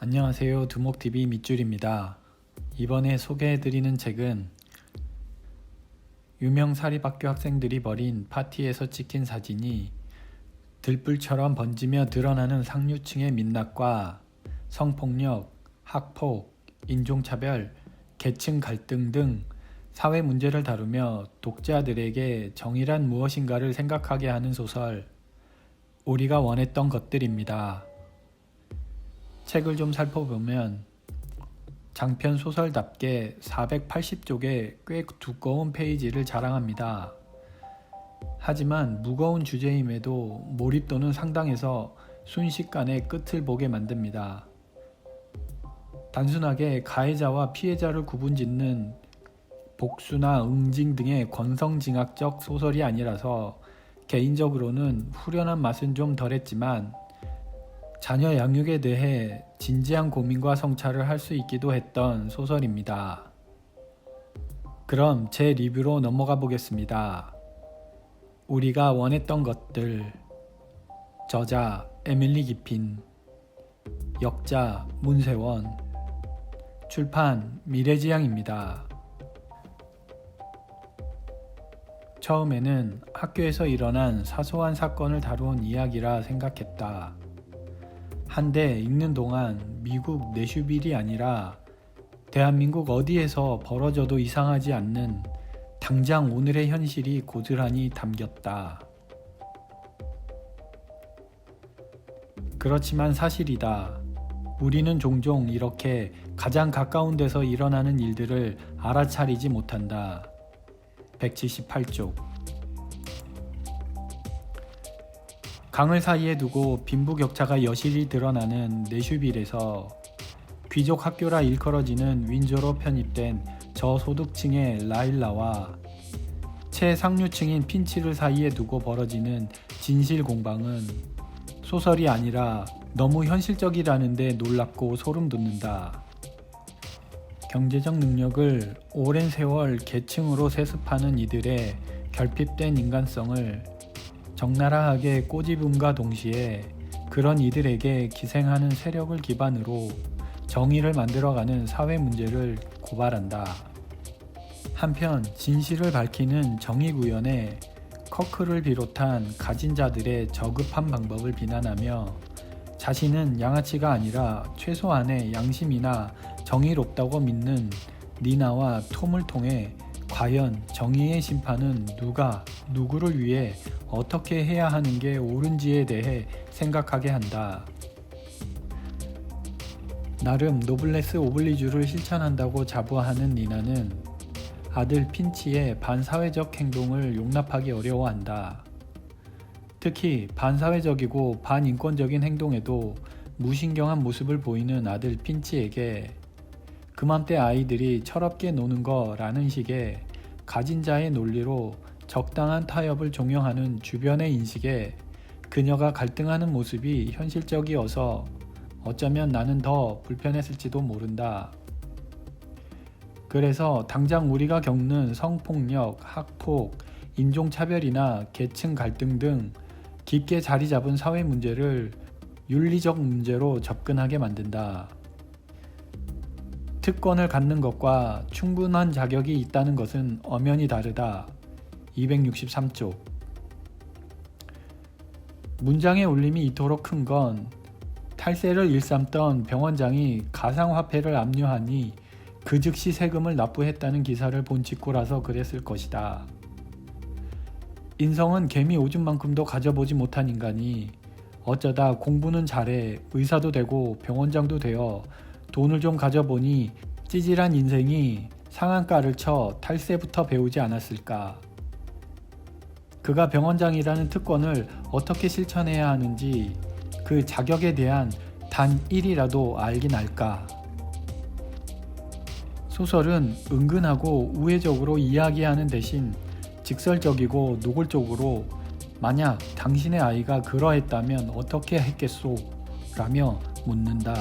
안녕하세요. 두목TV 밑줄입니다. 이번에 소개해드리는 책은 유명 사립학교 학생들이 벌인 파티에서 찍힌 사진이 들불처럼 번지며 드러나는 상류층의 민낯과 성폭력, 학폭, 인종차별, 계층 갈등 등 사회 문제를 다루며 독자들에게 정의란 무엇인가를 생각하게 하는 소설 우리가 원했던 것들입니다. 책을 좀 살펴보면 장편 소설답게 480쪽의 꽤 두꺼운 페이지를 자랑합니다. 하지만 무거운 주제임에도 몰입도는 상당해서 순식간에 끝을 보게 만듭니다. 단순하게 가해자와 피해자를 구분짓는 복수나 응징 등의 권성징악적 소설이 아니라서 개인적으로는 후련한 맛은 좀 덜했지만 자녀 양육에 대해 진지한 고민과 성찰을 할 수 있기도 했던 소설입니다. 그럼 제 리뷰로 넘어가 보겠습니다. 우리가 원했던 것들. 저자 에밀리 기핀, 역자 문세원, 출판 미래지향입니다. 처음에는 학교에서 일어난 사소한 사건을 다룬 이야기라 생각했다. 한데 읽는 동안 미국 내슈빌이 아니라 대한민국 어디에서 벌어져도 이상하지 않는 당장 오늘의 현실이 고스란히 담겼다. 그렇지만 사실이다. 우리는 종종 이렇게 가장 가까운 데서 일어나는 일들을 알아차리지 못한다. 178쪽. 강을 사이에 두고 빈부격차가 여실히 드러나는 내슈빌에서 귀족 학교라 일컬어지는 윈저로 편입된 저소득층의 라일라와 최상류층인 핀치를 사이에 두고 벌어지는 진실 공방은 소설이 아니라 너무 현실적이라는데 놀랍고 소름 돋는다. 경제적 능력을 오랜 세월 계층으로 세습하는 이들의 결핍된 인간성을 적나라하게 꼬집음과 동시에 그런 이들에게 기생하는 세력을 기반으로 정의를 만들어가는 사회 문제를 고발한다. 한편 진실을 밝히는 정의구현에 커크를 비롯한 가진 자들의 저급한 방법을 비난하며 자신은 양아치가 아니라 최소한의 양심이나 정의롭다고 믿는 니나와 톰을 통해 과연 정의의 심판은 누가 누구를 위해 어떻게 해야 하는 게 옳은지에 대해 생각하게 한다. 나름 노블레스 오블리주를 실천한다고 자부하는 니나는 아들 핀치의 반사회적 행동을 용납하기 어려워한다. 특히 반사회적이고 반인권적인 행동에도 무신경한 모습을 보이는 아들 핀치에게 그맘때 아이들이 철없게 노는 거라는 식의 가진 자의 논리로 적당한 타협을 종용하는 주변의 인식에 그녀가 갈등하는 모습이 현실적이어서 어쩌면 나는 더 불편했을지도 모른다. 그래서 당장 우리가 겪는 성폭력, 학폭, 인종차별이나 계층 갈등 등 깊게 자리 잡은 사회 문제를 윤리적 문제로 접근하게 만든다. 특권을 갖는 것과 충분한 자격이 있다는 것은 엄연히 다르다. 263쪽. 문장의 울림이 이토록 큰 건 탈세를 일삼던 병원장이 가상화폐를 압류하니 그 즉시 세금을 납부했다는 기사를 본 직후라서 그랬을 것이다. 인성은 개미 오줌만큼도 가져보지 못한 인간이 어쩌다 공부는 잘해 의사도 되고 병원장도 되어 돈을 좀 가져보니 찌질한 인생이 상한가를 쳐 탈세부터 배우지 않았을까. 그가 병원장이라는 특권을 어떻게 실천해야 하는지 그 자격에 대한 단 1이라도 알긴 알까. 소설은 은근하고 우회적으로 이야기하는 대신 직설적이고 노골적으로 만약 당신의 아이가 그러했다면 어떻게 했겠소? 라며 묻는다.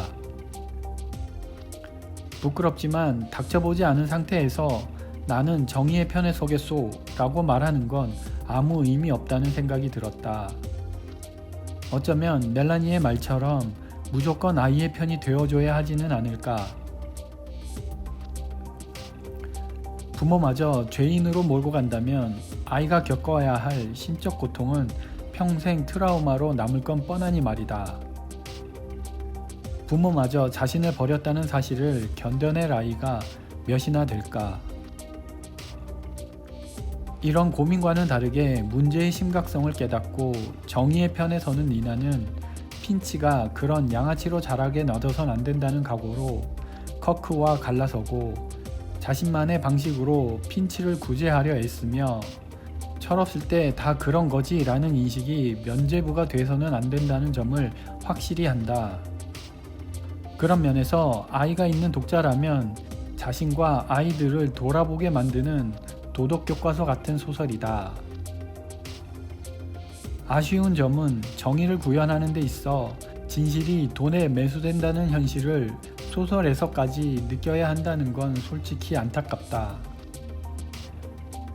부끄럽지만 닥쳐보지 않은 상태에서 나는 정의의 편에 서겠소 라고 말하는 건 아무 의미 없다는 생각이 들었다. 어쩌면 멜라니의 말처럼 무조건 아이의 편이 되어줘야 하지는 않을까? 부모마저 죄인으로 몰고 간다면 아이가 겪어야 할 심적 고통은 평생 트라우마로 남을 건 뻔하니 말이다. 부모마저 자신을 버렸다는 사실을 견뎌낼 아이가 몇이나 될까? 이런 고민과는 다르게 문제의 심각성을 깨닫고 정의의 편에 서는 니나는 핀치가 그런 양아치로 자라게 놔둬선 안 된다는 각오로 커크와 갈라서고 자신만의 방식으로 핀치를 구제하려 애쓰며 철없을 때 다 그런 거지 라는 인식이 면죄부가 돼서는 안 된다는 점을 확실히 한다. 그런 면에서 아이가 있는 독자라면 자신과 아이들을 돌아보게 만드는 도덕교과서 같은 소설이다. 아쉬운 점은 정의를 구현하는 데 있어 진실이 돈에 매수된다는 현실을 소설에서까지 느껴야 한다는 건 솔직히 안타깝다.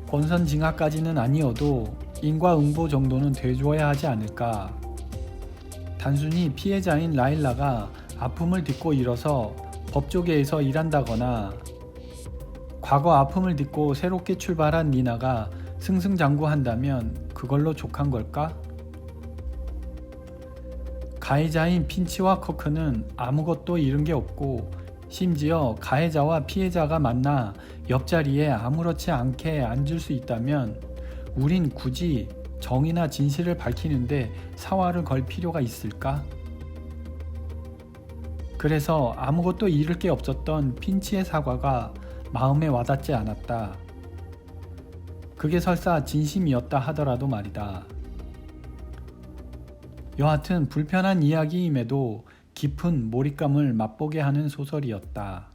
권선징악까지는 아니어도 인과응보 정도는 돼줘야 하지 않을까. 단순히 피해자인 라일라가 아픔을 딛고 일어서 법조계에서 일한다거나 과거 아픔을 딛고 새롭게 출발한 니나가 승승장구한다면 그걸로 족한 걸까? 가해자인 핀치와 커크는 아무것도 잃은 게 없고 심지어 가해자와 피해자가 만나 옆자리에 아무렇지 않게 앉을 수 있다면 우린 굳이 정의나 진실을 밝히는데 사활을 걸 필요가 있을까? 그래서 아무것도 잃을 게 없었던 핀치의 사과가 마음에 와닿지 않았다. 그게 설사 진심이었다 하더라도 말이다. 여하튼 불편한 이야기임에도 깊은 몰입감을 맛보게 하는 소설이었다.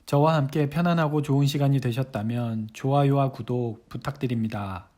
저와 함께 편안하고 좋은 시간이 되셨다면 좋아요와 구독 부탁드립니다.